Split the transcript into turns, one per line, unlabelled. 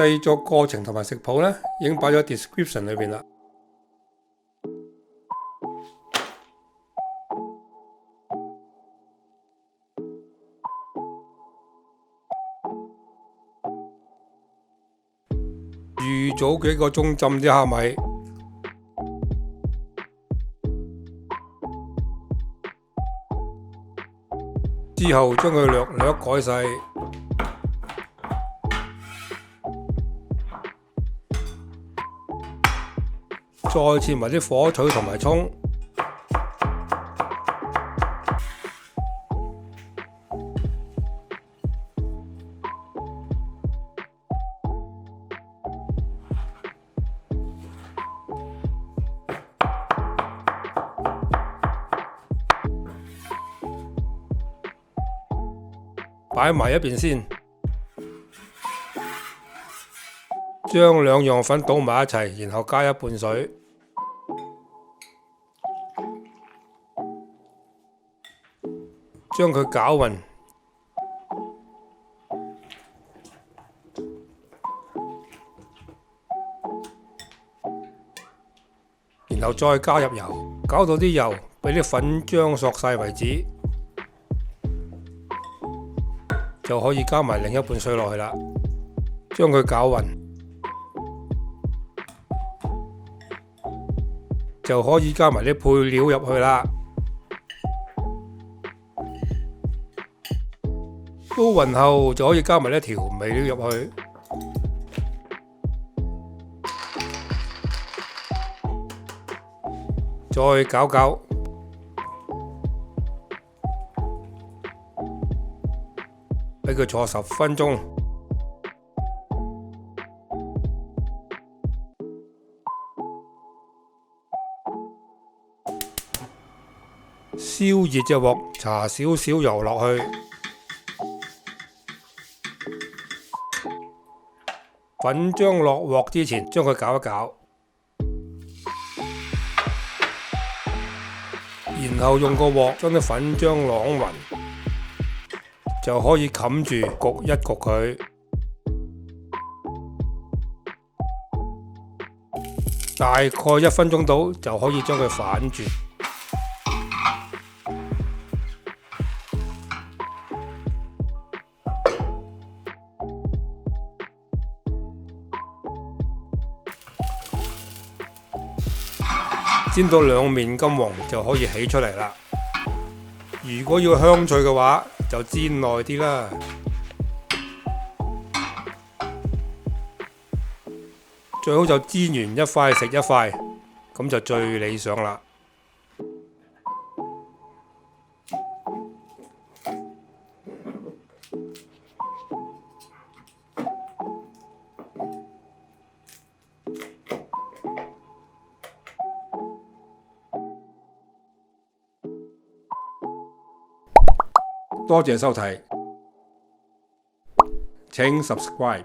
製作過程同埋食譜呢，已經擺咗 description 裏邊啦。預早幾個鐘浸啲蝦米，之後將佢略略改細，再切埋啲火腿同埋蔥，擺埋一邊先，將兩樣粉倒埋一齊，然後加一半水，將佢攪勻，然後再加入油，搞到啲油俾啲粉漿索晒為止。就可以加埋另一半水落去啦，將佢攪勻，就可以加埋啲配料入去啦。撈勻後就可以加埋啲調味料入去，再攪攪。俾佢坐10分鐘，燒熱隻鑊，搽少少油落去，粉漿落鑊之前將佢攪一攪，然後用個鑊將啲粉漿晾勻。就可以冚住焗一焗佢，大概1分鐘到就可以將佢反轉。煎到兩面金黃就可以起出嚟啦。如果要香脆嘅話，就煎耐啲啦。最好就煎完一塊食一塊，咁就最理想啦。多謝收睇，請 subscribe。